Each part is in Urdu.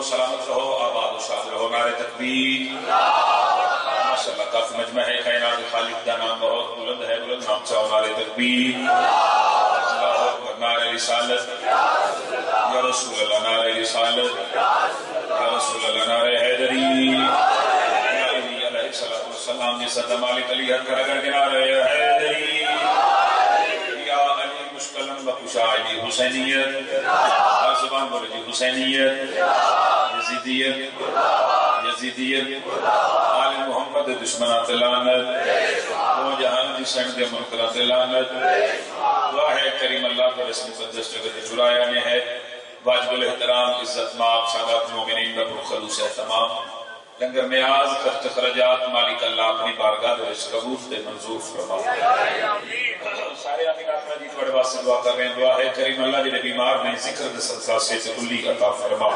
و سلامت رہو، آباد و شاد رہو، نعرہ تکبیر۔ ماشاءاللہ کافی مجمع ہے، کائنات خالق کا نام بہت بلند ہے، بلند نام چاہو، نعرہ تکبیر، اللہ اکبر، نعرہ رسالت یا رسول اللہ، نعرہ رسالت یا رسول اللہ، نعرہ حیدری یا علی علیہ السلام جیسا مالک علی حد کر کے نعرہ حیدری یا علی مشکلم بخشا علی حسینیت، ہر زبان بولے جی حسینیت، یزیدیت، یزیدیت، آل محمد دشمنات لعنت، دو جہان دی سینڈ دے منکرات لعنت۔ دعا ہے کریم اللہ پر اس مقدس جگہ چرایا نے ہے، واجب الاحترام عزت مآب سادات مومنین کا پرخلوص اہتمام، لنگر نیاز خرچ خرجات مالک اللہ اپنی بارگاہ دے وچ قبول تے منظور فرما۔ سارے امینات میں جی تھوڑے واسطے دعا کر رہے ہیں، دعا ہے کریم اللہ جڑے بیمار میں ذکر دے صدقہ سے کلی عطا فرما،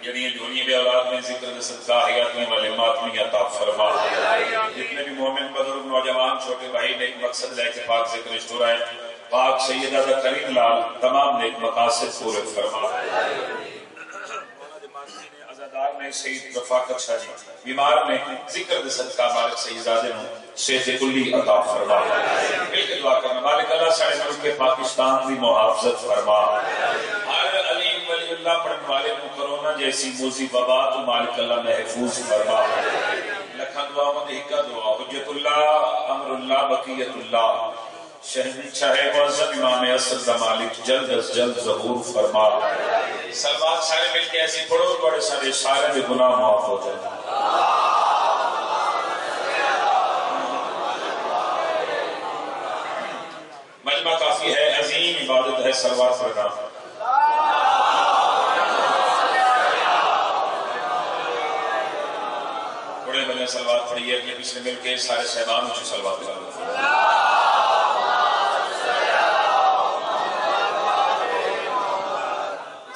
جڑی دنیا بے اولاد میں ذکر دے صدقہ حیات میں والے ماتمی عطا فرما، جتنے بھی مومن بزرگ نوجوان چھوٹے بھائی نیک مقصد لے کے پاک ذکر اشترائے، پاک سیدہ دا کریم لال تمام نیک مقاصد پورے فرما۔ عزادار میں سید رفاقت شاہ جی بیمار میں ذکر دے صدقہ مالک سیدزادے نو صحت کلی عطا فرما، مل کے دعا کرنا مالک اللہ سارے ملک کے پاکستان دی محافظت فرما، ہر علیم ولی اللہ پڑھنے والے کو کرونا جیسی موذی وبا تو مالک اللہ محفوظ فرما۔ لکھن دعا مند ہکا دعا، حجت اللہ، امر اللہ، بقیت اللہ، شہنشاہ معظم امام اصل دا مالک جلد از جلد ظہور فرما۔ سلوات سارے مل کے ایسی پڑھو بڑے سارے سارے بھی گناہ معاف ہو جائے۔ مجمع کافی ہے، عظیم عبادت ہے سلوات پڑھنا۔ بڑے بڑے سلوات پڑھیے، اپنے پیچھے مل کے سارے صاحبان سے سلوات پڑھنا۔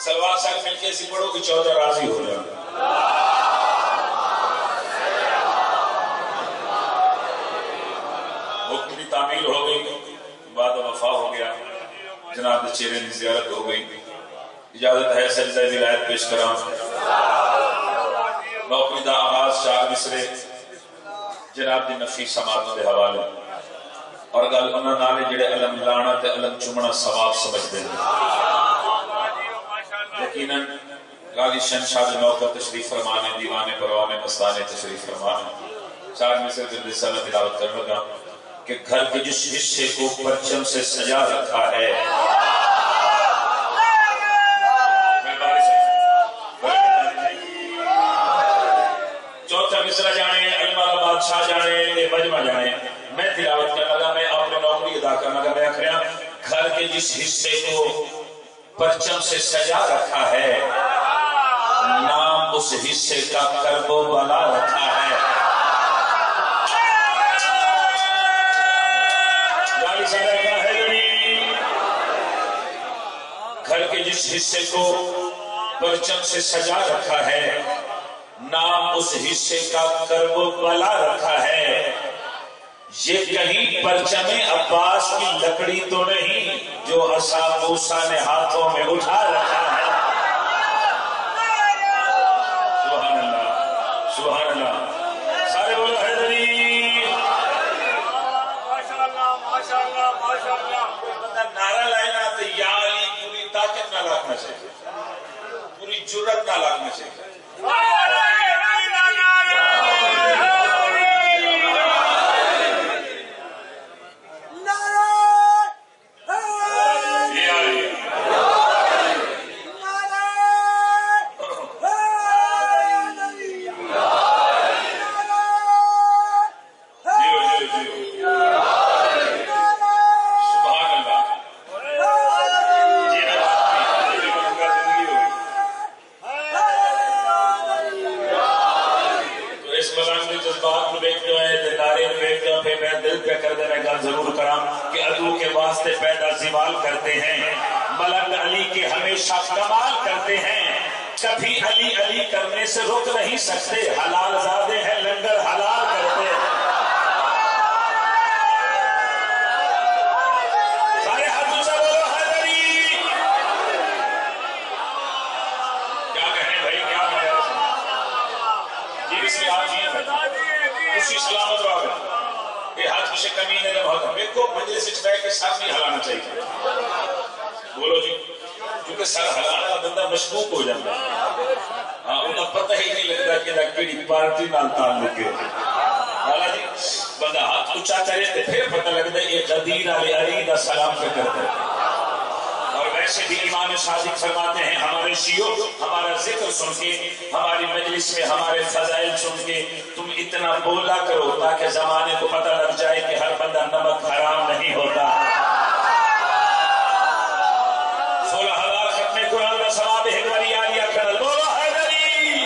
سلوات سارے مل کے ایسی پڑھو کہ 14 راضی ہو جائے۔ وقت کی تعمیل ہو گئی، بعد وفا ہو گیا، جناب چہرے کی زیارت ہو گئی، اجازت ہے سجدہ ولایت پیش کراں۔ نوکری دا آغاز چار مصرے جناب دی نفی سماعت دے حوالے، اور گل انہاں نالے جڑے علم لانا تے علم چمنا ثواب سمجھدے ہیں۔ یقیناً غازی شہنشاہ دے موقع تشریف فرمانے، دیوانے پروانے مستانے تشریف فرمانے، چار مصرے دل رسالہ تلاوت کرنے لگا کہ گھر کے جس حصے کو پرچم سے سجا رکھا ہے، چوتھا مصرع جانے، علم والا بادشاہ جانے، مجمع جانے، میں تلاوت کرنے لگا، میں اپنے نوکری ادا کرنے لگا، میں آخر گھر کے جس حصے کو پرچم سے سجا رکھا ہے، نام اس حصے کا کرب و بلا رکھا ہے۔ گھر کے جس حصے کو پرچم سے سجا رکھا ہے، نام اس حصے کا کرب و بلا رکھا ہے۔ یہ کہیں پرچم عباس کی لکڑی تو نہیں جو عصا موسیٰ نے ہاتھوں میں اٹھا رکھا ہے۔ سبحان اللہ، سبحان اللہ، سارے بولو حیدری۔ ماشاءاللہ، ماشاءاللہ، ماشاءاللہ۔ بندہ نعرہ لائنا تو یا علی پوری طاقت نہ لاکھنا چاہیے، پوری جرت نہ لاکھنا چاہیے۔ کبھی علی علی کرنے سے رک نہیں سکتے، حلال زادے ہیں لنگر حلال کرتے۔ سارے ہاتھوں سے بولو حیدری۔ کیا کہیں خوشی سلامت رہا گا یہ ہاتھ سے کمی نے جب ہوتا میرے کو مجلس سے بیٹھ کے سر نہیں ہلانا چاہیے بولو جی کیونکہ سر ہلانا کا بندہ مشکوک ہو جاتا ہے ہاں انہیں پتہ ہی نہیں لگتا کہ کیڑی پارٹی نال تعلق ہے والا جی بندہ ہاتھ اونچا کرے تو پھر پتہ لگتا ہے یہ غدیر علی علی کا سلام پہ کرتا ہے اور ویسے بھی امام صادق فرماتے ہیں ہمارے شیعوں ہمارا ذکر سن کے ہماری مجلس میں ہمارے فضائل سن کے تم اتنا بولا کرو تاکہ زمانے کو پتہ لگ جائے کہ ہر بندہ نمک حرام نہیں ہوتا 16,000 ختم قرآن کا ثواب ہے ہماری آلیہ کرل بولو حیدری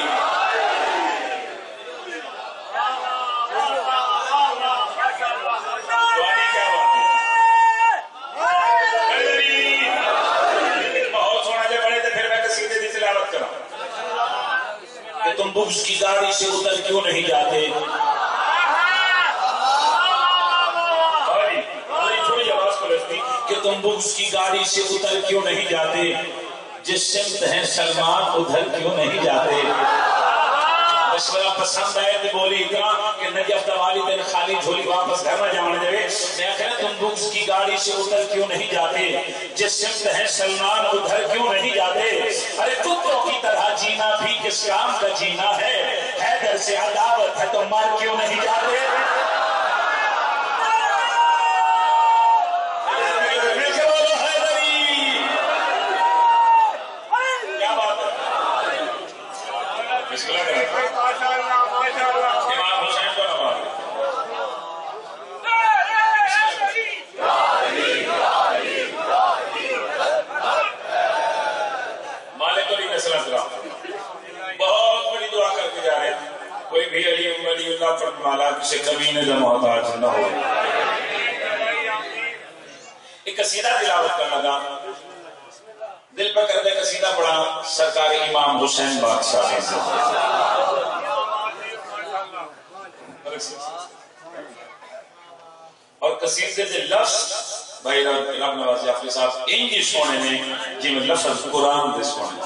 دعانی کیا بات ہے حیدری بہت سونا جب بڑے تھے پھر میں قصیدے دی تلاوت کرا کہ تم بغض کی گاڑی سے اتر کیوں نہیں جاتے کہ تم بغض کی گاڑی سے اتر کیوں نہیں جاتے جس سمت ہیں سلمان ادھر کیوں نہیں جاتے مشورہ پسند آئے تو بولی اتنا کہ نجف دوالی دن خالی جھولی واپس گھر نہ جانے دے میں کہنا تم بغض کی گاڑی سے اتر کیوں نہیں جاتے جس سمت ہیں سلمان ادھر کیوں نہیں جاتے ارے کتوں کی طرح جینا بھی کس کام کا جینا ہے حیدر سے عداوت ہے تو مار کیوں نہیں جاتے امام حسین کو نواز مالک علی نسل اسلام بہت بڑی دعا کر کے جا رہے ہیں کوئی بھی علی ولی اللہ پر مالا کسی کمی نے محتاج نہ ہو ایک قصیدہ تلاوت کرنا لگا دل پر کردے قصیدہ پڑھا سرکار امام حسین بادشاہ اور قصیدے دے لفظ بھائی رب نواز آفری صاحب انجی سونے میں جی میں لفظ قرآن دے سونے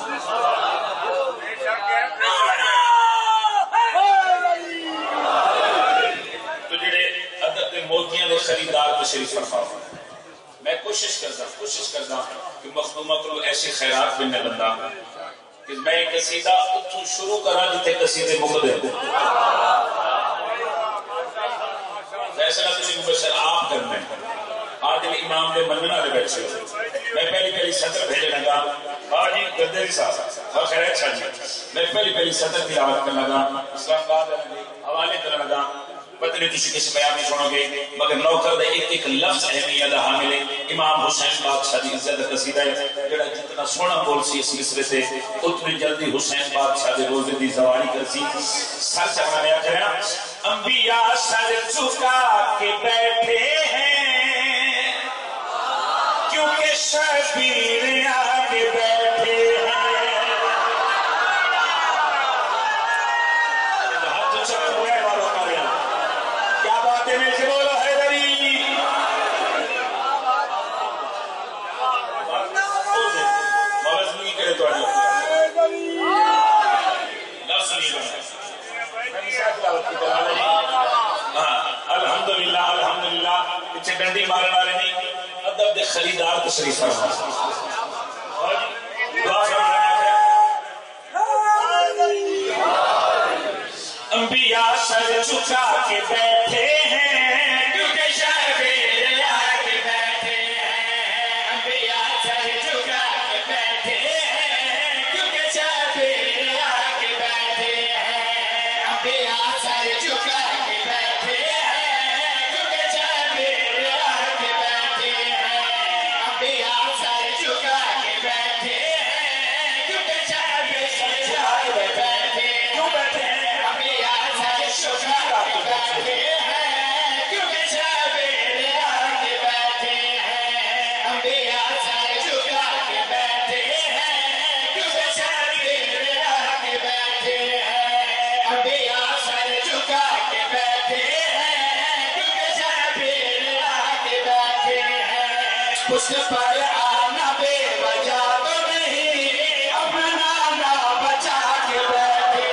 تو جڑے ادب دے موتیاں دے خریدار تشریف فرماؤ میں کوشش کرتا کہ مخدومہ کو ایسی خیرات بننے بندہ کہ میں ایک قصیدہ اتھوں شروع کرا جتے قصیدے مقدر فیصلہ تسی مبشر آپ کرنا ہے عادل امام دے مننا لے بیٹھے میں پہلی سطر بھیجے لگا آجی گردری صاحب اور خیرات شاہ جی میں پہلی سطر تلاوت کرنا لگا اسلام آباد حوالے کرنا لگا پتہ نہیں کسی کسی بیان نہیں سنو گے مگر نوکر دے ایک لفظ اہمیت حامل امام حسین بادشاہ دی عزت قصیدہ ہے جڑا جتنا سونا بول سی اس مصرے سے اتنی جلدی حسین بادشاہ دے روزے دی زواری کر سی سر چکنا نیا کرنا انبیاء سر چکا کے بیٹھے ہیں کیونکہ شبیر آگے بیٹھے ہیں ہاتھ چکر ہوئے والوں کا رہا کیا بات ہے میں سے بولو حیدری مولاز نہیں کرے تو آجو لفظ نہیں کرنا الحمدللہ پچھے ڈنڈی مارن والے نہیں ادب دے خریدار تشریف فرما دعا فرمانا انبیاء سر چکا کے بیٹھے ہیں کیونکہ شبیر آگے بیٹھے ہیں انبیاء سر چکا کے بیٹھے ہیں کیونکہ شبیر آگے بیٹھے ہیں انبیاء سر چکا کے بیٹھے ہیں کیونکہ شبیر آگے بیٹھے ہیں انبیاء سر چکا کے بیٹھے ہیں کیونکہ شبیر آگے بیٹھے ہیں کیوں بیٹھے ہیں اس پر آنا بے وجہ تو نہیں اپنا نہ بچا کے بیٹھے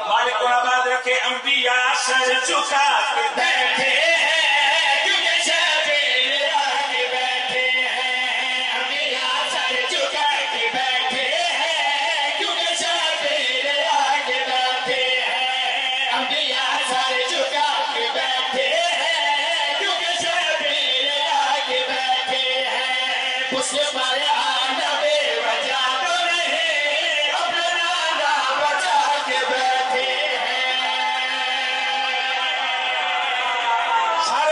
مالک کو آباد رکھے انبیاء سر جھکا کے بیٹھے ہیں کیونکہ شبیر آگے بیٹھے ہیں انبیاء سر جھکا کے بیٹھے ہیں کیونکہ شبیر آگے بیٹھے ہیں انبیاء سر جھکا کے بیٹھے ہیں کیونکہ شبیر آگے بیٹھے ہیں اس پر آنا بے وجہ تو نہیں اپنا نانا بچا کے بیٹھے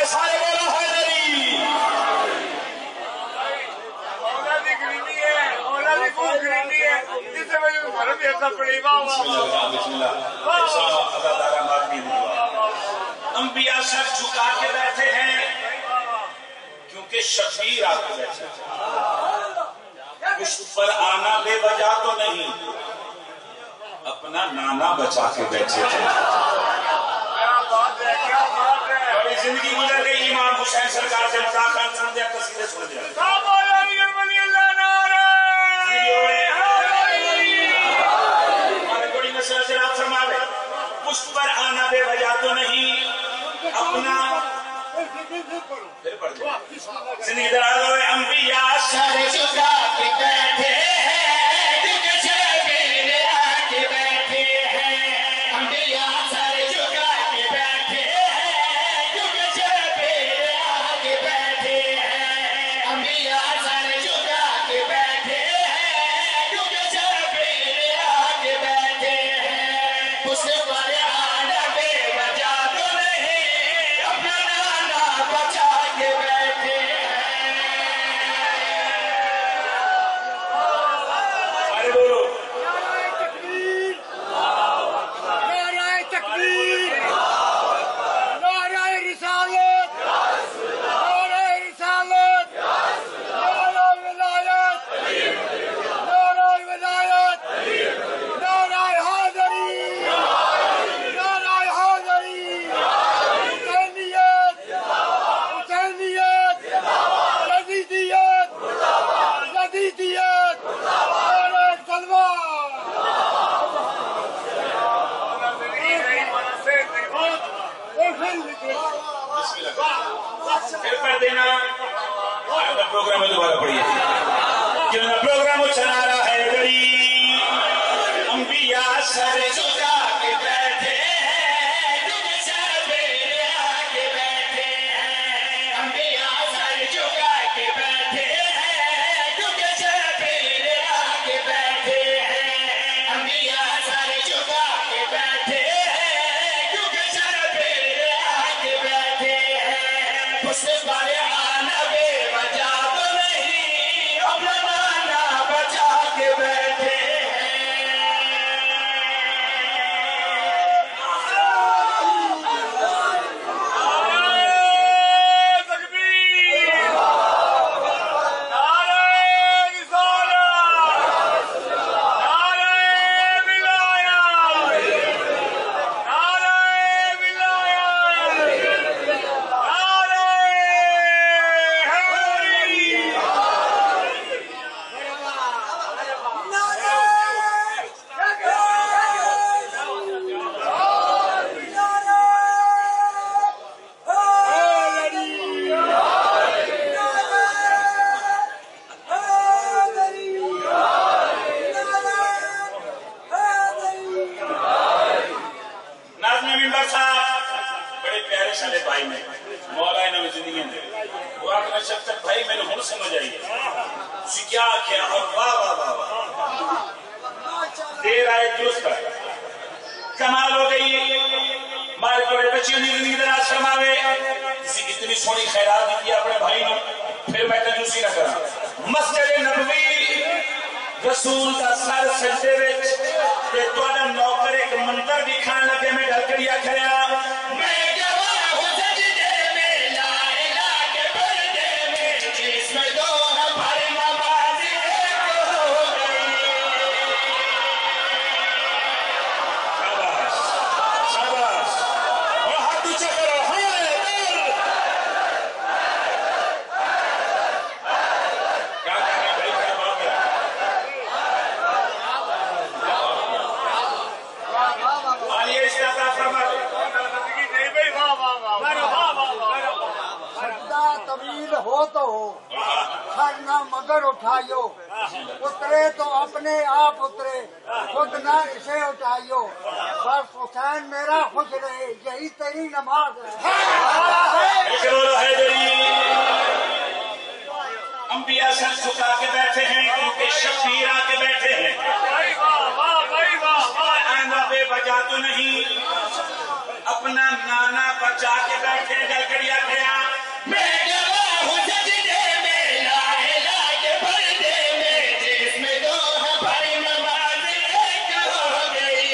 سارے بولو حیدری مولا دی گرینی ہے مولا دی کو گرینی ہے جس سے مجھے گھر بھی ایسا پڑی بسم اللہ ادادارہ مادنی دعا انبیاء سر جھکا کے بیٹھے ہیں کیونکہ شبیر آ کے بیٹھے پشت پر آنا بے وجہ تو نہیں اپنا نانا بچا کے بیٹھے تھے کیا بات ہے بڑی زندگی گزر گئی امام حسین سرکار سے مداخلت سن دیا قصیدے سن دیا صاحب علی ولی اللہ نعرہ ہمارے بڑی مسئلہ سے رات فرماوے پشت پر آنا بے وجہ تو نہیں اپنا پھر پڑھ دیا زندگی دراز ہوئے انبیاء سر جھکا کے بیٹھے ہیں کیونکہ شبیر آگے بیٹھے ہیں انبیاء سر جھکا کے بیٹھے ہیں کیونکہ شبیر آگے بیٹھے ہیں انبیاء سر جھکا کے بیٹھے ہیں کیونکہ شبیر آگے بیٹھے ہیں اس پر آنا بے وجہ تو نہیں اپنا نانا بچا کے بیٹھے ارے بولو نعرہ تکبیر نعرہ رسالت نعرہ رسالت نعرہ ولایت نعرہ ولایت نعرہ حیدری نعرہ حیدری حسینیت حسینیت یزیدیت یزیدیت نعرہ تلوار پھر کر دینا پروگرام میں دوبارہ پڑھیے جنہوں پروگرام چلا رہا ہے گئی انبیاء سر جھکا کے بیٹھے ہیں کیونکہ شبیر آگے بیٹھے ہیں انبیاء سر جھکا کے بیٹھے ہیں کیونکہ شبیر آگے بیٹھے ہیں انبیاء سر جھکا کے بیٹھے ہیں کیونکہ شبیر آگے بیٹھے ہیں اس پر آنا بے وجہ تو نہیں اپنا نانا بچا کے بیٹھے کمال ہو گئی مارے بڑے بچیوں نے زندگی دراز فرماوے کسی اتنی سونی خیرات دی اپنے بھائی نے پھر میں کنجوسی نہ کرا مسجد نبوی رسول دا سر سجدے وچ تے تہاڈا نوکر ایک منتر دکھان لگے میں ڈر کے یا کھڑیا میں گواہ ہوں سجدے میں لا الہ کے پردے میں جس میں دو ہمارے نماز ایک ہو گئی شاباش اور ہاتھ اونچا کرو مرد ہو تو ہو، سر نہ مگر اٹھائیو، اترے تو اپنے آپ اترے، خود نہ اسے اٹھائیو، بس حسین میرا خوش رہے، یہی تیری نماز ہے۔ انبیاء سر جھکا کے بیٹھے ہیں کیونکہ شبیر آ کے بیٹھے ہیں، آئندہ بے وجہ تو نہیں، اپنا نانا بچا کے بیٹھے گلگڑیا گیا میں گواہ ہوں سجدے میں لا الہ کے پردے میں، جس میں دو ہماری نماز ایک ہو گئی،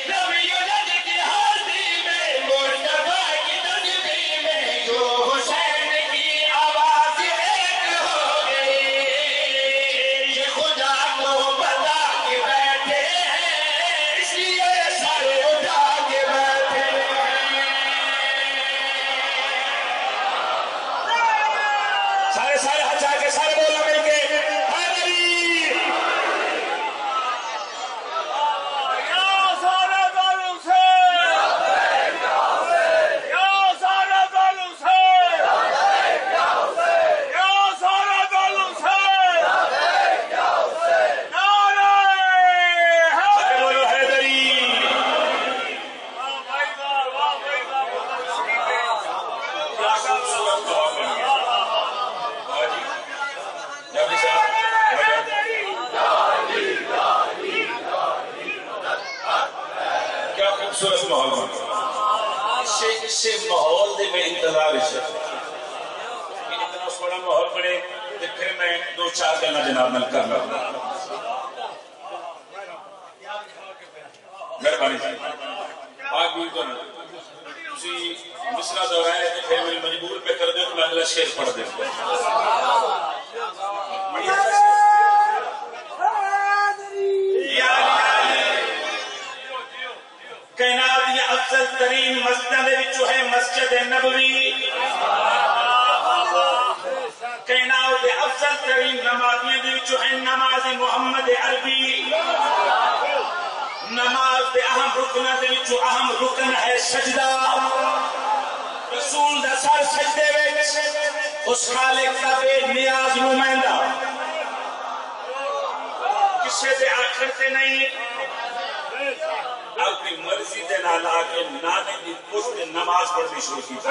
لم یولد کی ہستی میں مصطفیٰ کی تجبی میں جو حسین کی آواز ایک ہو گئی، یہ خدا کو بتا کے بیٹھے ہیں اس لیے سر اٹھا کے بیٹھے سارے ہچا کے سارے بولنا مل کے حیدری یا سارد الحسین، یا سارد الحسین، یا سارد الحسین، نعرہ سارے بولو حیدری واہ بھائی واہ بھائی کیا خوبصورت دعا بن گیا حاجی جب کیا خوبصورت ماحول بن گیا، اسے ماحول دے میں انتظار ہے اتنا سونا ماحول بنے تو پھر میں دو چار گلا جناب نل کرنا مہربانی جی آج بھی تو تسی مصرع دہرائے تو پھر میری مجبور پہ کر دے تو میں اگلا شعر پڑھ دے کائنات دی افضل ترین مسجداں دے وچوں ہے مسجد نبوی، کائنات دے افضل ترین نمازیاں دے وچوں ہے نماز محمد عربی، نماز دے اہم رکناں دے وچوں اہم رکن ہے سجدہ، رسول دا سر سجدے وچ اس خالق دا بے نیاز نمائندہ کسے دے آخر تے نہیں، اپنی مرضی دے نال آ کے نانے دی پشت نماز پڑھنی شروع کی سر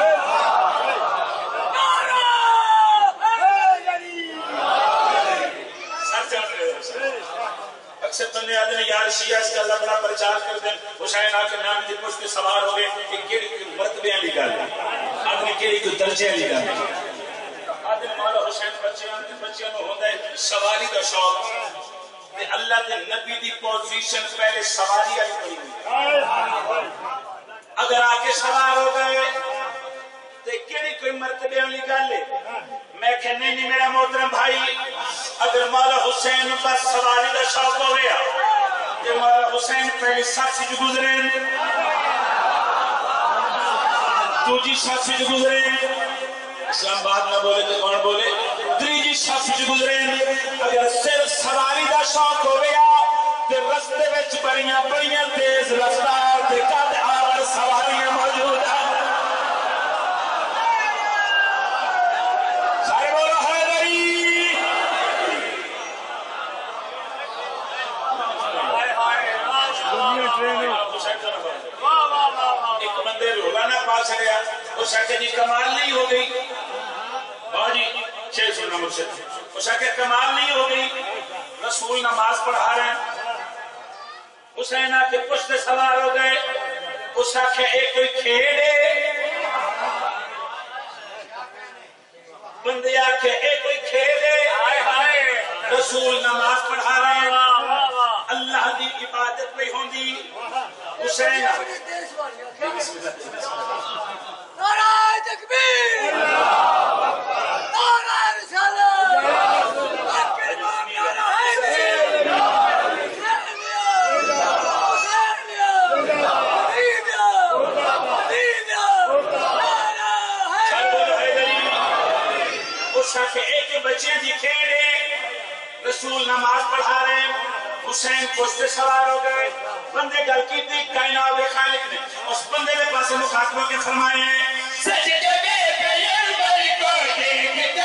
چڑھ رہے ہیں اکثر بندے آدھے یار شیعہ اس کا اللہ بڑا پرچار کر دیں حسین آ کے نانے دی پشت سوار ہو گئے کہ کیڑی کوئی مرتبے والی گل ہے، آدمی کیڑی کوئی درجے والی گل ہے، آدمی مولا حسین بچیاں نو ہوندا ہے سواری دا شوق، اللہ کے نبی دی پوزیشن پہلے سواری آئی پڑی ہوئی، اگر آ کے سوار ہو گئے تو کیڑی کوئی مرتبے والی گل ہے، میں کہنے نہیں میرا محترم بھائی، اگر مولا حسین بس سواری کا شوق ہو گیا تو مولا حسین پہلی سخت سے گزرے دوجی سخت سے گزرے، اسلام آباد نہ بولے تو کون بولے، تیجی سخت سے گزرے، اگر صرف سواری کا شوق ہو گیا تو رستے وچ بڑیاں بڑیاں تیز رفتار تے قد آور سواریاں موجود ہیں، سارے بولو حیدری، ایک بندے رولا نہ پا سکیا اس آکے جی کمال نہیں ہو گئی، اور جی شیر سننا مجھ سے، اس آکے کمال نہیں ہو گئی، رسول نماز پڑھا رہے ہیں، حسین آ کے پشت سوار ہو گئے، اس آکے ایک کوئی کھیڑے، بندے آ کے ایک کوئی کھیڑے، رسول نماز پڑھا رہے ہیں، اللہ دی عبادت پہ ہوندی، حسین نعرہ تکبیر، نعرہ رسالت، ایک بچے دی کھیڑے، رسول نماز پڑھا رہے ہیں، حسین پشت سوار ہو گئے، بندے گل کی تھی کائنات کے خالق نے اس بندے کے پاس مخاطبہ کے فرمائے ہیں سجدے میں پیغمبر کو دیکھ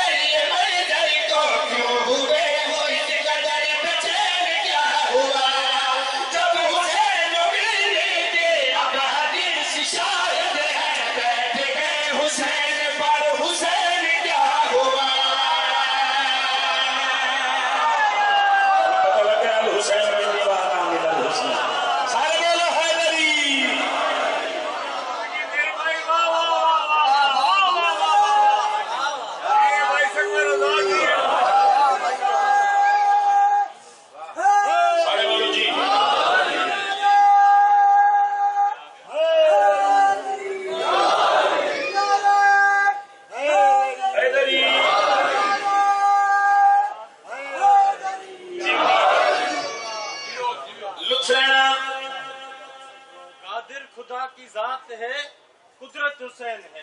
حسین ہے،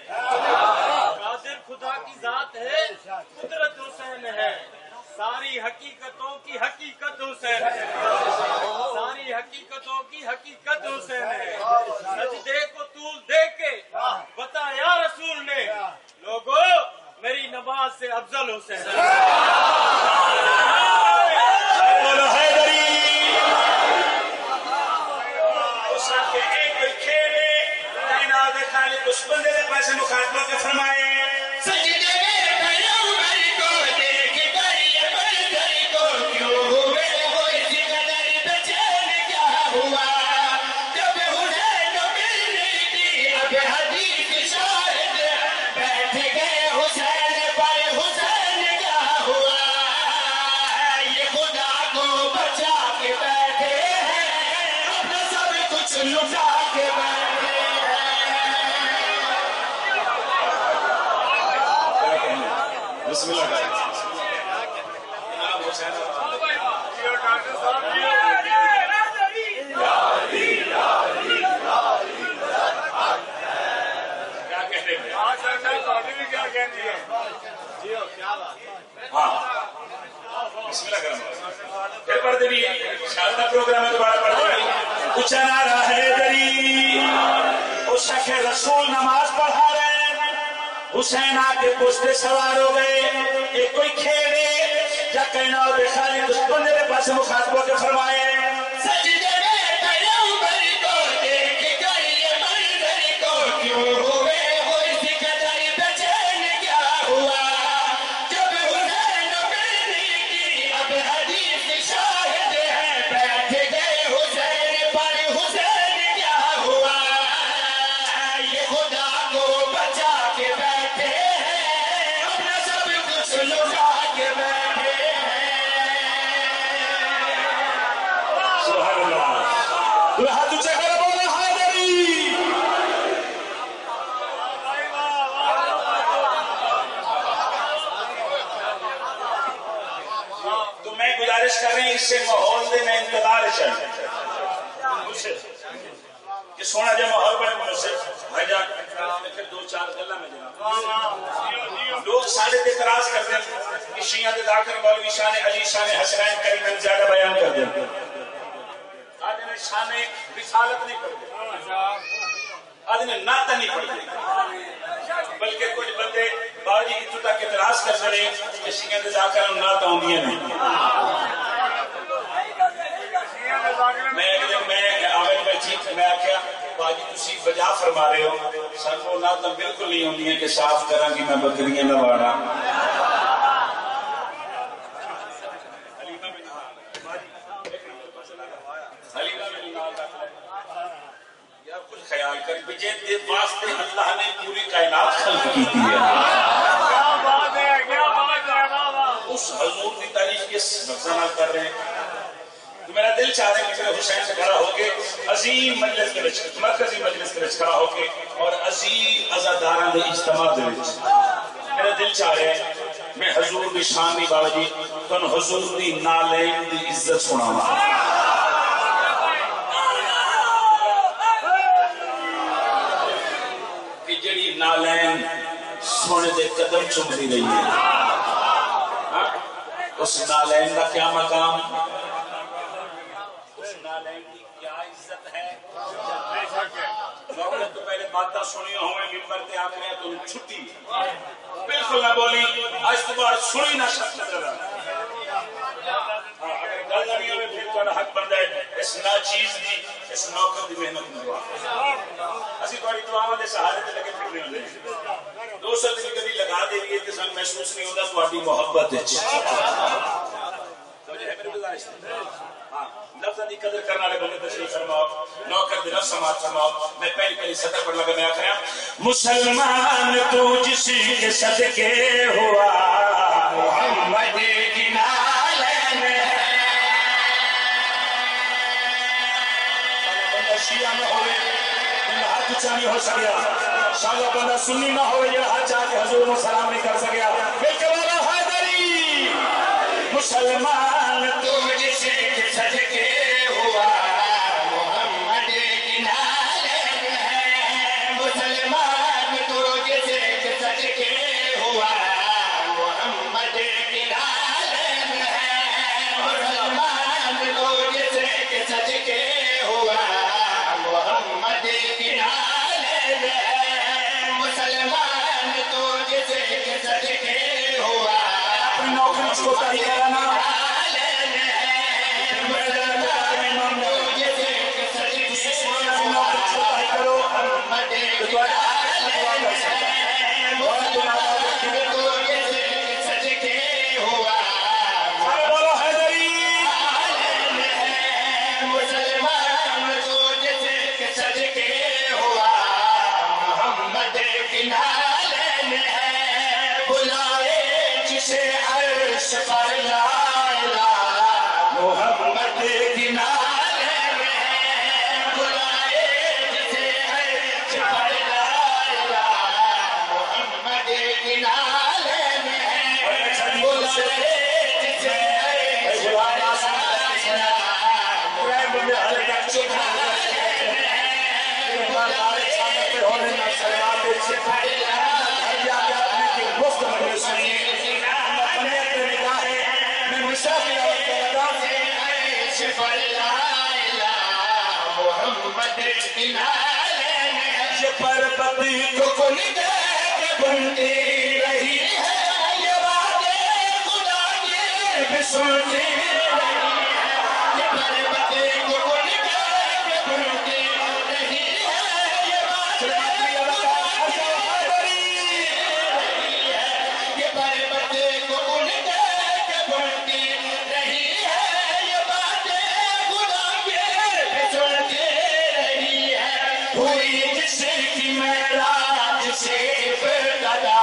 قادر خدا کی ذات ہے، قدرت حسین ہے، ساری حقیقتوں کی حقیقت حسین ہے، ساری حقیقتوں کی حقیقت حسین ہے، سجدے کو طول دے کے بتایا رسول نے، لوگوں میری نماز سے افضل حسین ہے۔ اس بندے نے پیسے مخاطبوں کے فرمائے سجدے میں پیغمبر کو دیکھ کر یہ منظر کو کیوں ہوئے ہو اس قدر بے چین کیا ہوا جب حسین ملنے کی اب حدیث شاہد بیٹھ گئے حسین پر حسین کیا ہوا یہ خدا کو بچا کے بیٹھے ہیں اپنا سب کچھ لٹا کے بیٹھے بسم اللہ پھر پڑھتے بھی شادہ پروگرام ہے دوبارہ پڑھتے بھی اچھا نعرہ حیدری اس شخص رسول نماز پڑھا رہے ہیں حسین آ کے پوچھتے سوار ہو گئے ایک کوئی کھیڑے یا کہنا ہو دیکھا نہیں اس بندے نے پاس مخاطبوں کے فرمائے سجدے میں پیغمبر کو دیکھ کر یہ منظر کو کیوں ہوئے ہو اس قدر بے چین کیا ہوا جب حسین ملنے کی اب حدیث شاہد ہے بیٹھ گئے حسین پر حسین کیا ہوا یہ خدا کو بچا کے بیٹھے ہیں اپنا سب کچھ لٹا کے بیٹھے ہیں سبحان اللہ ہاتھ اونچا کر بولے حیدری تو میں گزارش کر رہی اس سے ماحول دے میں انتظار چل کہ سونا جب ماحول بنے مجھ سے بھائی جان پھر دو چار گلہ میں جناب لوگ سارے اعتراض کرتے ہیں کہ شیعہ دے ذاکر مولوی شان علی شان حسنین کریمن زیادہ بیان کر دیں آج نے شان رسالت نہیں پڑھتے آج نے نعت نہیں پڑھتے بلکہ کچھ بندے باجی اتو تک اعتراض کرتے رہے کہ شیعہ دے ذاکر نعت آؤندیاں نہیں میں آمد میں ٹھیک میں آکھیا باجی تسی بجا فرما رہے ہو سر کو نعت بالکل نہیں ہوندی ہے کہ صاف کراں گی میں بکریاں نہ واڑا یار کچھ خیال کر بجے دے واسطے اللہ نے پوری کائنات خلق کی تھی ہے اس حضور کی تعریف کے نفسانہ کر رہے ہیں تو میرا دل چاہ رہا ہے کہ حسین سے کھڑا ہو کے عظیم مجلس کے وچ مرکزی مجلس کے وچ کھڑا ہو کے اور عظیم عزاداراں دے اجتماع دے وچ میرا دل چاہ رہا ہے میں حضور دی شان دی بابا جی تن حضور دی نالین دی عزت سناواں کہ جڑی نالین سونے دے قدم چومدی رہی ہے اس نالین دا کیا مقام نالین کی کیا عزت ہے موقع تو پہلے باتاں سنی ہوئے ممبر تے آکھ رہے تو چھٹی بالکل نہ بولی آج تو بعد سنی نہ شخص رہا اگر گل نہیں ہوئے پھر تو حق بندہ ہے اس ناچیز دی اس نوکر دی محنت میں دعا اسی تھوڑی دعاواں دے سہارے تے لگے پھر نہیں ہوندے دوسرے دن کبھی لگا دے لیے کہ سن محسوس نہیں ہوتا تھوڑی محبت ہے لفظ دی قدر کرنے والے بندے تشریف فرماؤ نوکر دی نفس سماعت فرماؤ میں پہلی سطح پر لگا میں آخر مسلمان تو جس کے صدقے ہوا محمد کی نالین ہے بندہ شیعہ نہ ہوئے ہاتھ اونچا نہیں ہو سکیا شالا بندہ سنی نہ ہوئے یہ ہاتھ چاہ کے حضور کو سلام نہیں کر سکیا بلکہ والا حیدری مسلمان تو جس کے صدقے ہوا محمد کی نالین ہے مسلمان تو محمد کی نالین ہے مسلمان کو جسے کہ صدقے ہوا محمد کی نالین ہے مسلمان تو جسے کہ صدقے ہوا اپنی نوکری اس کو تحریک کرانا پربتی کو کن دے کے بنتی رہی ہے یہ باتیں خدا کی بھی سنتی رہی ہے یہ پربتی کو کن دے کے بنتی رہی ہے یہ باتیں خدا کی رہی ہے یہ پربتی کو کن دے کے بنتی رہی ہے یہ باتیں خدا کی بھی سنتی رہی ہے ہوئی جس کی معراج سے ابتدا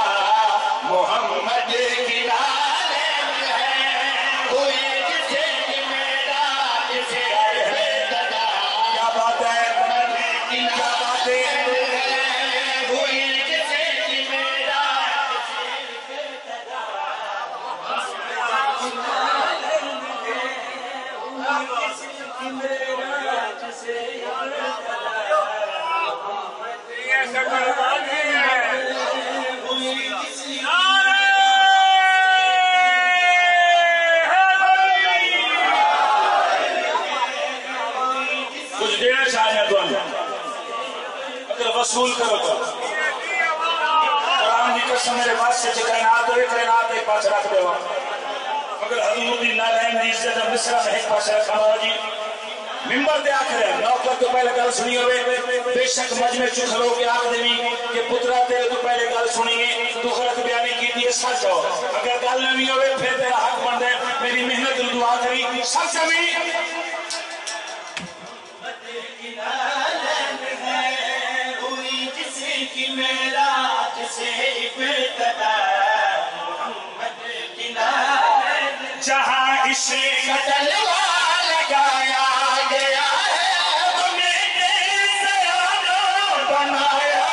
محمد کی نالین ہے ہوئی جس کی معراج سے ابتدا کیا بات ہے کیا بات ہے ہوئی جس کی معراج سے ابتدا کچھ دینا چاہیے تو اگر وصول کرو تو قرآن کی قسم میرے پاس سے کائنات ہوئے کائنات ایک پاس رکھ دے مگر حضور دی نالین دی عزت مصرہ میں ایک پاس رکھا ہوا جی ممبر دے آخر ہے نوکر تو پہلے گل سنی ہوئے بے شک مجمع چکھلو کے آخ دیوی کہ پترہ تیرے تو پہلے گل سنی ہے تو غلط بیانی کی دیئے سچ ہو اگر گل نہیں ہوئے پھر تیرا حق بند ہے میری محنت دعا کری سچ ہمیں ہوئی جس کی معراج سے ابتدا محمد کی نالین جہاں اسے تلوا لگایا گیا ہے وہ میرے سیادوں بنایا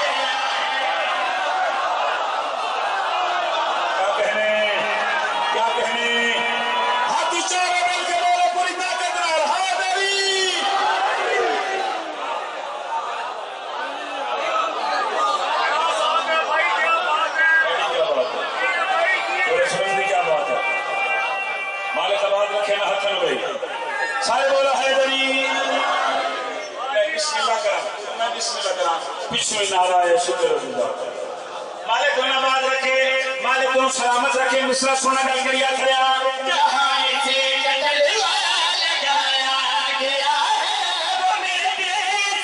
گیا کیا کہنے ہاتھ چارہ مل کے بولو پوری طاقت رہا حاضری کیا بات ہے مالک آباد رکھے نا ہتھن بھائی سارے بولو حیدری بسم اللہ کرا بسم اللہ کرا بسم اللہ ہے شکر اللہ مالک دونوں آباد رکھے مالک دونوں سلامت رکھے مصرہ سونا گل کریا کریا جہاں اسے تلوا لگایا گیا ہے وہ میرے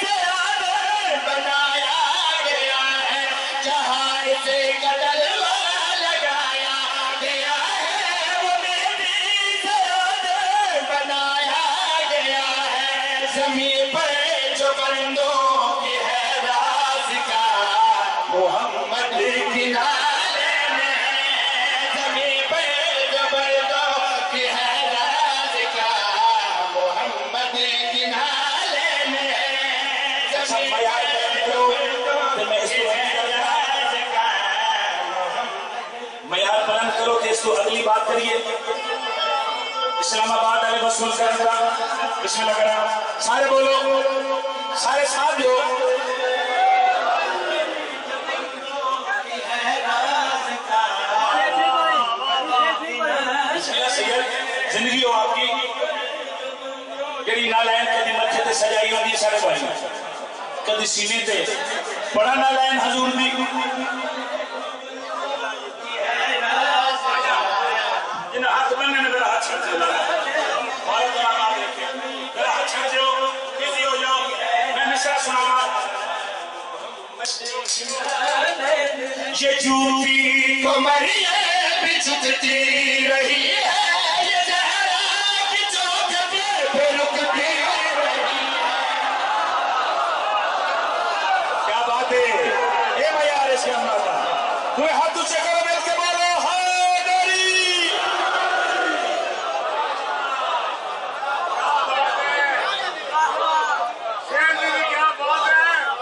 سیادوں بنایا گیا ہے جہاں اسے تلوا لگایا گیا ہے وہ میرے سیادوں بنایا گیا ہے زمین پر جو پرندوں کی ہے راز کا محمد کی نالین ہے زمین پر جو پرندوں کی ہے راز کا محمد کی نالین ہے زمین پر جو پرندوں کی ہے راز کا معیار بلند کرو کہ اس کو اگلی بات کریے اسلام آباد علیہ وصول کرنے کا بسم اللہ کرنا سارے بولو سارے ساتھ جو زندگی ہو آپ کی جڑی نالائن کدی متھے تے سجائی ہوندی سارے بھائی کدی سینے تے پڑھا نالائن حضور دی جن ہاتھ بننے نے میرا ہاتھ چھڑ دیا بھارت کا نام لکھے میرا ہاتھ چھڑ دیو کسی ہو جاؤ میں مصرع سناؤں یہ جوتی کمریہ بچھتی رہی ہے یہ زہرا کی چوک پہ رکتی رہی کیا بات ہے اے معیار اس کے اندر تمہیں ہاتھ اونچے کرو مل کے بولو حیدری کیا بات ہے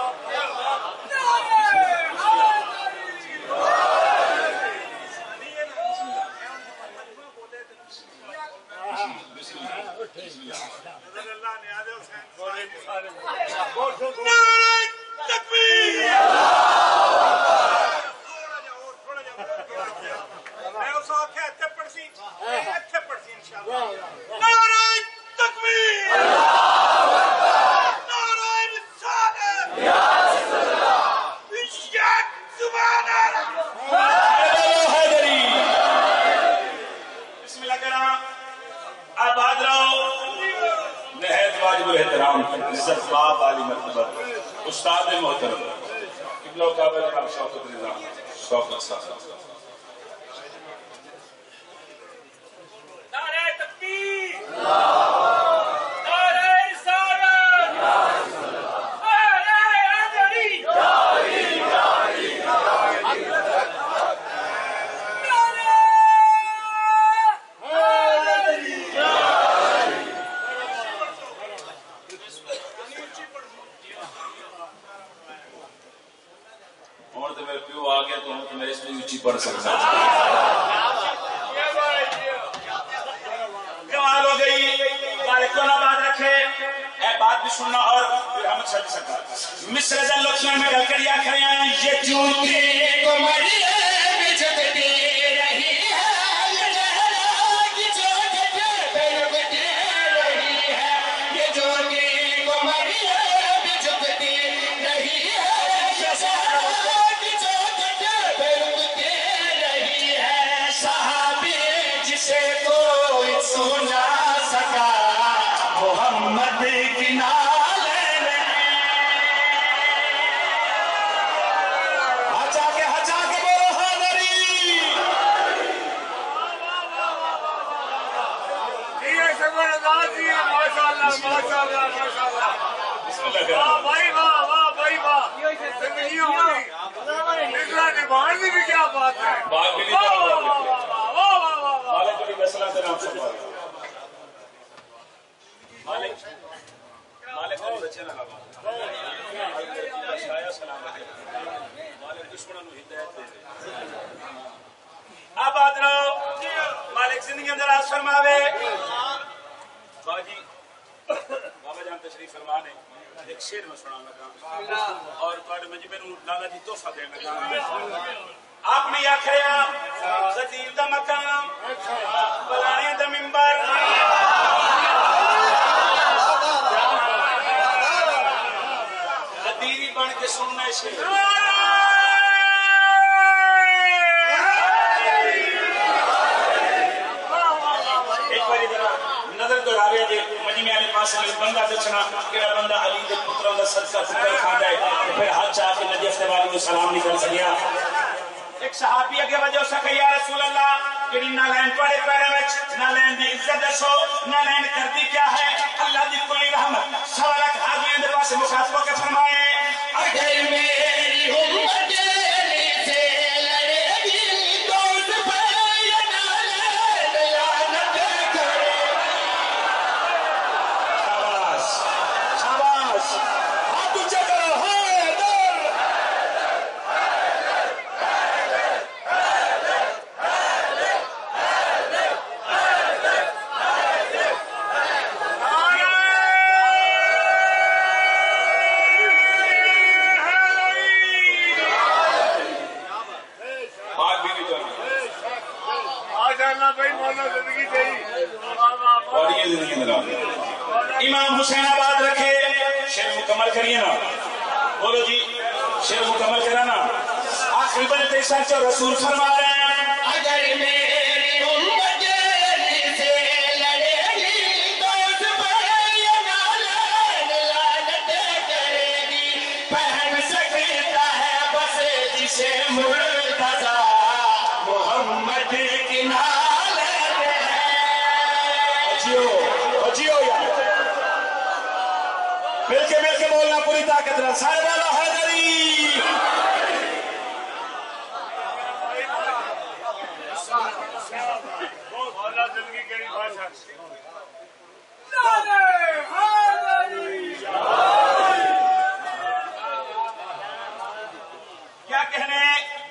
عزت باب علی مرتبت استاد محترم قبلہ و کعبہ جناب شوکت رضا شوکت صاحب نعرہ تکبیر نعرہ رسالت نعرہ حیدری اور تو میرے پیو آ گیا تو ہوں تو میں اس میں اونچی پڑھ سکتا کمال ہو گئی مالک کو نہ بات رکھے اے بات بھی سننا اور پھر ہم چل سکتا مصر جن لکشمن میں گل کر یا کھڑے ہیں یہ جوتی کو مریے بچھتی رہی ہے یہ زہرا کی چوک پہ رکتی رہی ہے یہ جوتی کو مریے بچھتی رہی ہے یہ زہرا کی چوک پہ رکتی رہی ہے صحابی جسے کوئی سنا سکا محمد کی نالین ہچا کے بولو حیدری یہ زبردست جی ماشاءاللہ ماشاءاللہ ماشاءاللہ بسم اللہ واہ کرو بھائی واہ واہ بھائی واہ زندگی ہوگی نگرہ نبھان بھی کیا بات ہے بات بھی نہیں واہ کرو واہ واہ واہ واہ واہ واہ مالک علی مسئلہ سے نام سنبھال مالک علی بچے نہ لگا شاید سلامت ہے مالک دشمنوں کو ہدایت دے اب آدھرو مالک زندگی اندر آج فرماوے باجی بابا جان تشریف فرمانے ایک شیر میں سنا لگا اور تھوڑے مجمع نوں لالا جی تحفہ دین لگا آپ نے آخیا خطیب دا مقام بلانے دا منبر خطیبی بن کے سننے سے ایک باری ذرا نظر دوڑاوے جے مجمع علی پاس میں بندہ دچنا کیڑا بندہ علی دے پتراں دا صدقہ پتر کھاندا ہے پھر ہاتھ چاہ کے نجف دے والی کو سلام نہیں کر سکیا ایک صحابی اگے وجہ سکے یا رسول اللہ کہ نالین پڑے پیرے وچ نالین دی عزت دسو نالین کرتی کیا ہے اللہ دی کلی رحمت سوالک حاضرین دے پاس مخاطبوں کے فرمائے اگر میری امت سے لڑے گی تو اس پر یہ نالین لعنت کرے شاباش شاباش ہاتھ اونچے کرو حیدر ماشاءاللہ بھائی مولا زندگی چاہیے اور یہ زندگی میں امام حسین آباد رکھے شعر مکمل کریے نا بولو جی شعر مکمل کرانا آخری بنتے سچ رسول فرما رہے ہیں اگر میری امت سے لڑے گی تو اس پر یہ لعنت کرے گی پہن سکتا ہے بس جسے مرتضی محمد کی نالت جیو جیو یار مل کے بولنا پوری طاقت رہا سارے والا حیدری مولا زندگی کری بادشاہ کیا کہنے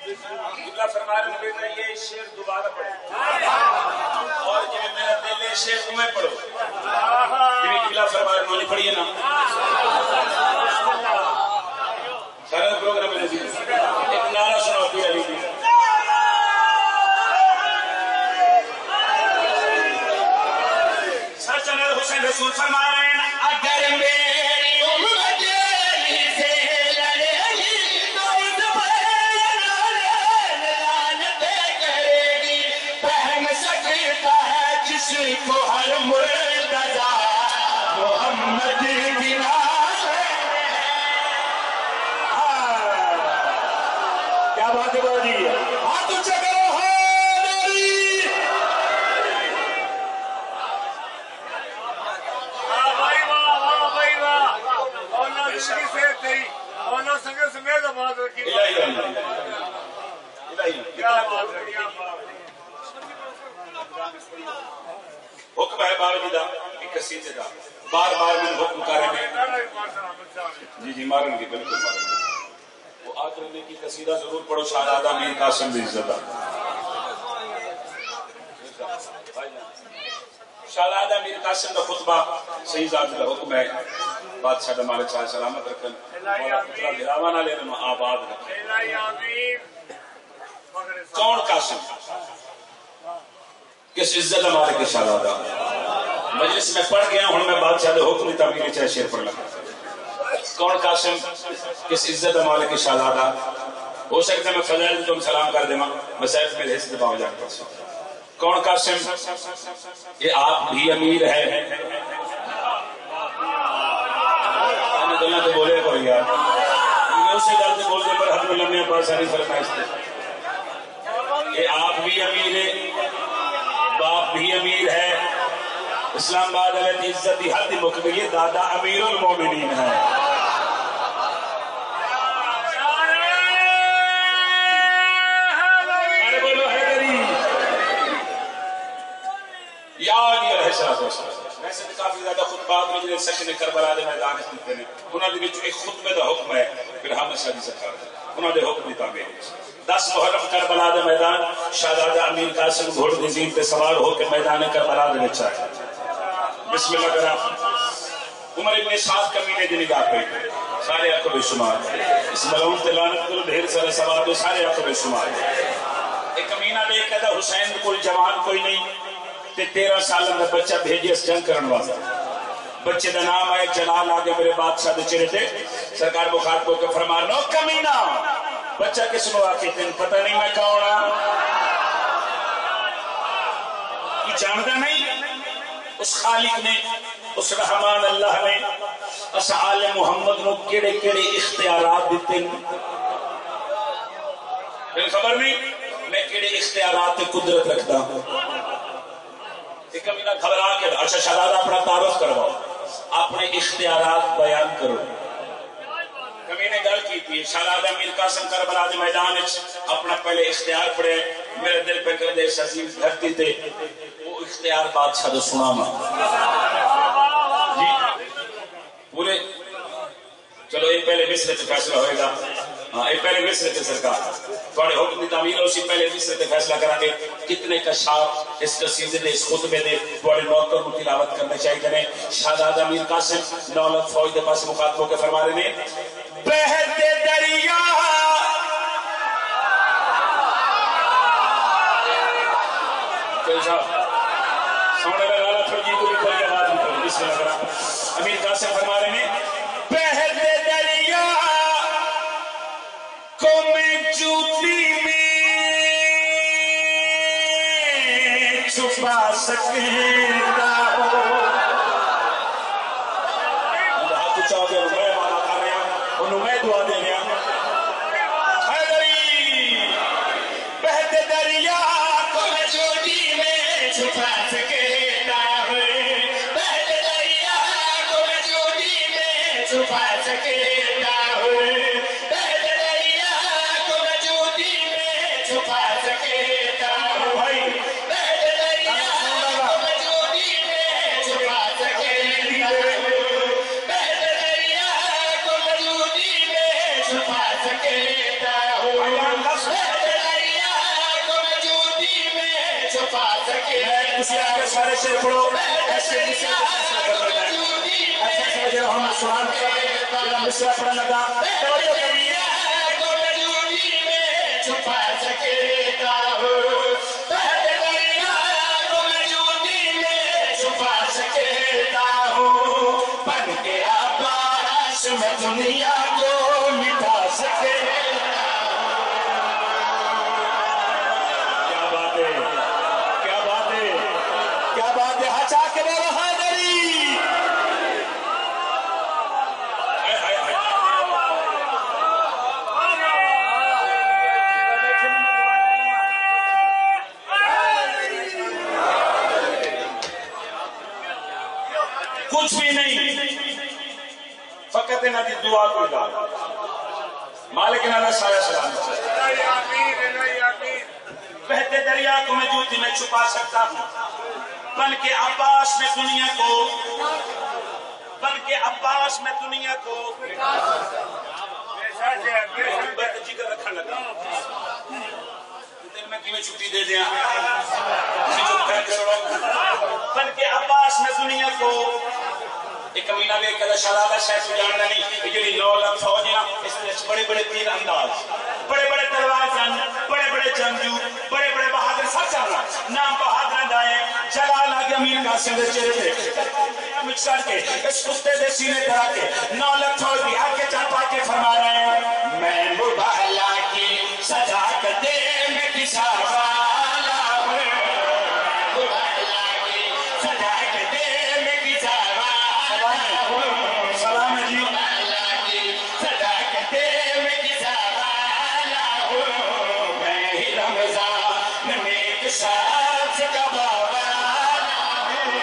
قبلہ فرما رہے ہیں یہ شعر دوبارہ پڑھیں اور جو میرا دل ہے شعر تمہیں پڑھو یہ قبلہ فرما رہے ہیں پڑھیے نا سارا پروگرام میں ایک نعرہ سناؤ پی علی کی سر جنرل حسین رسول فرما رہے ہیں اگر میری امت سے لڑے گی تو اس پر لعنت کرے گی پہن سکتا ہے جس کو ہر مرتضی محمد کی نالت کیا بات ہے بابا جی ہاتھ اونچا کرو حیدری بھائی واہ بھائی واہ مولا زندگی صحت تھی مولا سنگت سمیت آباد رکھی کیا بات ہے کیا بات ہے حکم ہے بابا جی دا ایک قصیدے دا بار بار میں حکم کر رہے ہیں جی مارن گے بالکل مارن گے وہ آخر میں کی قصیدہ ضرور پڑھو شہزادہ میر قاسم بھی عزت شہزادہ میر قاسم کا خطبہ صحیح ذات کا حکم ہے بادشاہ دا مالک صاحب سلامت رکھن مولا پترہ گراوا نہ لینا آباد رکھن کون قاسم کس عزت مالک کے شہزادہ مجلس میں پڑھ گیا ہوں میں بادشاہ دے حکم تعمیر چاہے شعر پڑھ لگا کون قاسم کس عزت مالک کے شہزادہ ہو سکتا ہے میں فضائل تم سلام کر دے میں صاحب میرے حصے پاؤں جا کے پاس کون قاسم یہ آپ بھی امیر ہے گلنا تو بولے کو یار اسے گل سے بول دے پر حد میں لمحے پاس ساری فرمائش یہ آپ بھی امیر ہے باپ بھی امیر ہے اسلام آباد علیہ عزت دی حد مک گئی دادا امیر المومنین ہے ارے بولو حیدری یا علی علیہ السلام ویسے تو کافی زیادہ خطبات میں جنہیں سکن کربلا دے میدان اس دیتے ہیں انہوں نے ایک خطبے دا حکم ہے پھر ہم شادی سکھا دے انہوں نے حکم دیتا میرے 10 محرم کربلا دے میدان شہزادہ امیر قاسم گھوڑ دی زین پہ سوار ہو کے میدان کربلا دے بچا ہے بسم اللہ کرا عمر ابن سعد کمینے دی نگاہ پہ سارے آنکھوں بے شمار اس ملعون تے لعنت کرو ڈھیر سارے سوار دو سارے آنکھوں بے شمار ایک کمینہ لے کہتا حسین کوئی جوان کوئی نہیں تے 13 سال میں بچہ بھیجی اس جنگ کرن واسطے بچے دا نام آئے جلال آگے میرے بادشاہ دے چہرے تے سرکار بخار کو کہ فرما رہا کمینہ بچہ کس کو آکے تین پتہ نہیں میں کون تو جانتا نہیں اس خالق نے اس رحمان اللہ نے اس آل محمد نو کیڑے کیڑے اختیارات دیتے پھر خبر نہیں میں کیڑے اختیارات قدرت رکھتا ہوں ایک کمینہ گھبرا کے اچھا شہزادہ اپنا تعارف کرواؤ اپنے اختیارات بیان کرو کمینے گل کی تھی شہزادہ میر قاسم کربلا دے میدان اپنا پہلے اختیار پڑے میرے دل پہ کر دے اس عظیم دھرتی تھے وہ اختیار بادشاہ دے سنا ماں جی پورے چلو یہ پہلے مصر سے فیصلہ ہوئے گا ہاں یہ پہلے مصر سے سرکار تھوڑے حکم دی تعمیل اسی پہلے مصر سے فیصلہ کرا کے کتنے کشاف اس قصیدے دے اس خطبے دے تھوڑے نوکر کو تلاوت کرنے چاہیے کریں شہزادہ میر قاسم دولت فوج دے پاس مخاطبوں کے فرما رہے ہیں بہتے دریا سونے کا لالا تھوڑی جی کو بھی پڑی آواز بھی کرو بسم اللہ کرام امیر قاسم فرما رہے ہیں بہتے دریا کو میں جوتی میں چھپا سکتا ہوں ہاتھ تو چاہو گے میں مانا کھا رہے ہیں انہوں میں دعا دے رہے ہیں حیدری بہتے دریا کو میں جوتی میں چھپا سکتا ہوں بہتے دریا کو میں جوتی میں چھپا سکتا ہوں بہتے دریا کو میں جوتی میں چھپا سکتا ہوں بھائی بہتے دریا کو میں جوتی میں چھپا سکتا ہوں بہتے دریا کو میں جوتی میں چھپا سکتا ہوں بہتے دریا کو میں جوتی میں چھپا سکتا ہوں کسی آگے سارے شیر پڑھو ایسے مصرہ ایسے سمجھے ہم سنان کا مصرہ پڑھا لگا توجہ کریا کو میں جوتی میں چھپا سکتا ہوں بہتے دریا کو میں جوتی میں چھپا سکتا ہوں بن کے آباش میں دنیا کو مٹا سکتا کیا بات ہے کیا بات ہے کیا بات ہے ہچا کے بولو حیدری کچھ بھی نہیں فقط نہ دی دعا کو دار مالک نہ سایہ سلام بہتے دریا کو میں جوتی میں چھپا سکتا ہوں بن کے عباس میں دنیا کو بن کے عباس میں دنیا کو بہت جگر رکھا لگا میں کی میں چھٹی دے دیا بن کے عباس میں دنیا کو ایک امینہ بھی کہتا شرابہ شاید تو جاننا نہیں یہ 9 لاکھ فوجیاں اس میں بڑے بڑے تیر انداز بڑے بڑے تلوار جان بڑے بڑے جنگجو بڑے بڑے بہادر سب چاہنا نام بہادر دائے جلال آگے امیر قاسم دے چہرے پہ مکسر کے اس کستے دے سینے ترا کے 9 لاکھ فوجی آگے چاپا کے فرما رہے ہیں میں مبالا کی صداقت میں کسا والا ہوں مبالا کی صداقت میں کسا والا ہوں سلام ہے جی مبالا کی صداقت میں کسا والا ہوں میں ہی رمضان میں ایک ساتھ کبا والا ہوں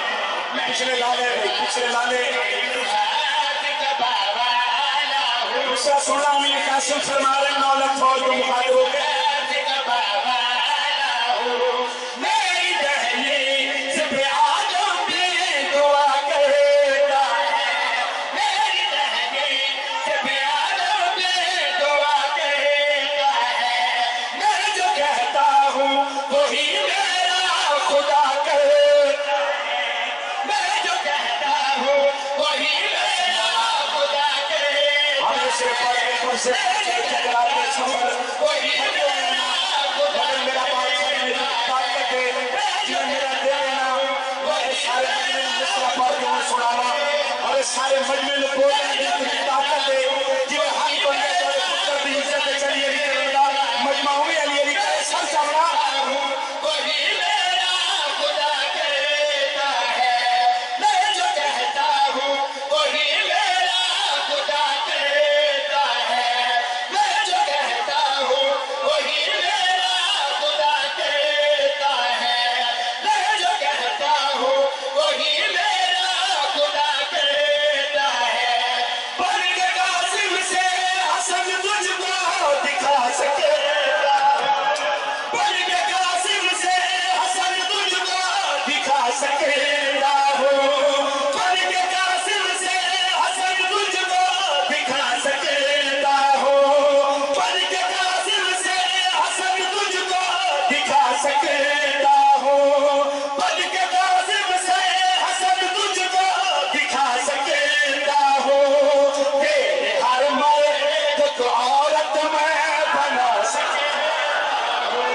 میں پچھلے لالے پچھلے لالے دوسرا سننا امیر قاسم فرما رہے ہیں 9 لاکھ فوج کو مخاطب ہو کے میری دہلیز پہ آدم بھی دعا کرتا ہے میری دہلیز پہ آدم بھی دعا کرتا ہے میں جو کہتا ہوں وہی میرا خدا کرتا ہے میں جو کہتا ہوں وہی میرا خدا کرتا ہے سے پر سے چکرات کے سفر کوئی مگر میرا طاقت ہے جو میرا دینا وہ سارے مجمع مصرہ پڑھ کے سنانا اور سارے مجمع میں بولنے کی طاقت ہے جو ہم کو میرے پتر بھی عزت چلی علی کرنا مجمع ہوئی علی علی کا سر سامنا وہی میرا خدا کہتا ہے میں جو کہتا ہوں وہی میرا خدا کہتا ہے میں جو کہتا ہوں وہی میرا خدا کہتا ہے میں جو کہتا ہوں وہی میرا خدا کہتا ہے بن کے قاسم سے حسن تجھ کو دکھا سکتا بن کے قاسم سے حسن تجھ کو دکھا سکتا ہوں بن کے قاسم سے حسن تجھ کو دکھا سکتا ہوں بن کے قاسم سے حسن تجھ کو دکھا سکتا ہوں بن کے قاسم سے حسن تجھ کو دکھا سکتا ہوں تیرے ہر مرد کو عورت میں بنا سکتا ہوں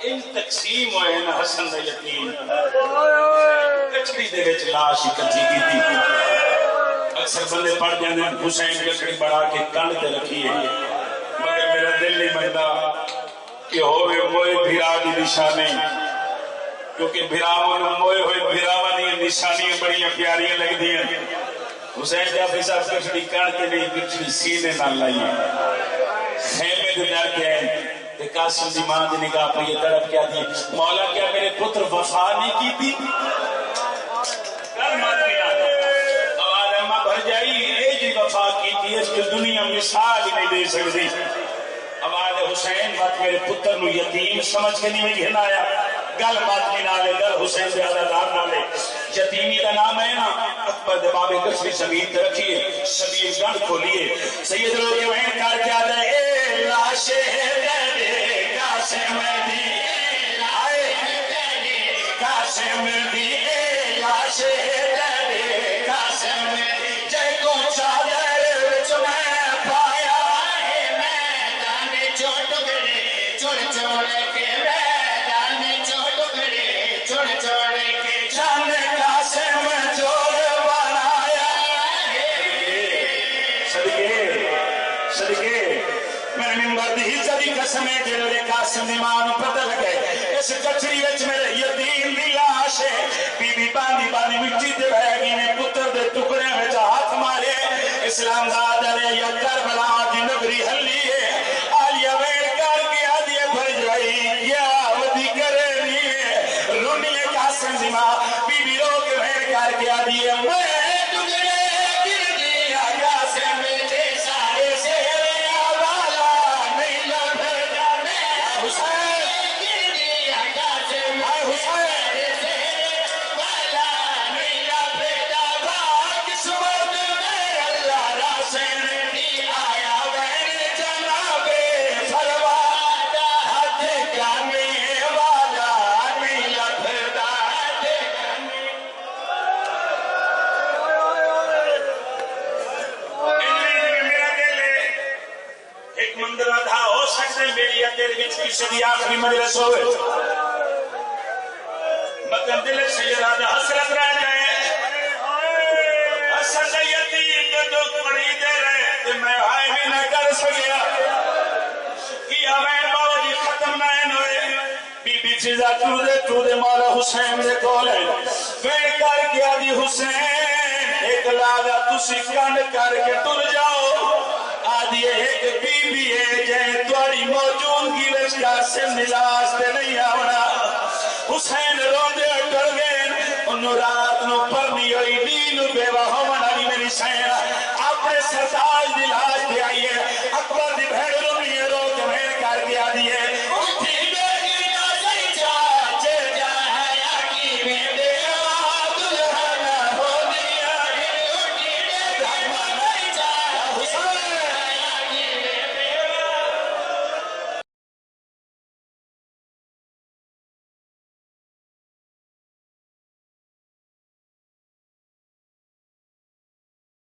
ان تقسیم ہوئے نا حسن دا یتیم کچھڑی دے وچ لاش اکٹھی کیتی اکثر بندے پڑھ جاندے حسین کچھڑی بڑھا کے کن تے رکھی ہے مگر میرا دل نہیں منگدا کہ ہوئے موئے بھرا دی نشانی کیونکہ بھراواں موئے ہوئے بھراواں دی نشانیاں بڑی پیاریاں لگدی ہیں حسین جعفری صاحب کچھڑی کن تے نہیں کچھڑی سینے نال لائی خیمے دے در کے تے قاسم دی ماں دی نگاہ پہ یہ تڑپ کیا دی مولا کیا میرے پتر وفا نہیں کی تھی کل مات ملا آواز اماں بھر جائی اے جی وفا کی تھی اس کی دنیا مثال ہی نہیں دے سکتی آواز حسین بات میرے پتر نو یتیم سمجھ کے نہیں میں گھنا آیا گل مات ملا لے گل حسین دے عددار نہ لے یتیمی کا نام ہے نا اکبر دباب کسری زمین تے رکھیے شبیر گن کھولیے سید لوگ وین کر کے آ جائے اے لاشے دے قاسم دی آئے قاسم دی اے لاشے دے قاسم دی جے کو چادر وچ میں پایا ہے میدان چو ٹکڑے چڑ چڑ کے میدان چو ٹکڑے چڑ چڑ کے جان قاسم چور بنایا صدقے میرے ممبر دی عزت دی قسم ہے جلوے قاسم دی ماں نو پتہ لگے اس کچھڑی وچ میرے یتیم دی لاش ہے بی بی باندھی مٹی تے بہ گئی نے پتر دے ٹکڑے وچ ہاتھ مارے اسلام دا دے یا کربلا دی نگری ہلی ہے عالیہ ویڑ کر کے آدھی بھج رہی یا ودی کرے نہیں رونی قاسم دی ماں بی بی رو کے ویڑ کر کے آدھی میں ٹکڑے گر دیا قاسم دے سارے سے شدی آخری مجلس ہوئے مگر دل سے ارادہ حسرت رہ جائے اصل یتیم کے دکھ بڑی دے رہے کہ میں آئے بھی نہ کر سکیا کیا میں بابا جی ختم نہ ہوئے بی بی چیزا تو دے مولا حسین دے کولے ویڑ کر کے آدھی حسین ایک لاغا تسی کنڈ کر کے ٹر جاؤ آدھی ایک بی بی ہے جائے توڑی موجودگی وچ قاسم نلاس تے نہیں آونا حسین روندے اٹھر گئے انہوں رات نو پرنی ہوئی دینو بیوہ ہومن علی میری سینہ اپنے سرتاج نلاس تے آئیے اکبر دی بھیڑ رونی رو کے بھیڑ کر کے آدھی ہے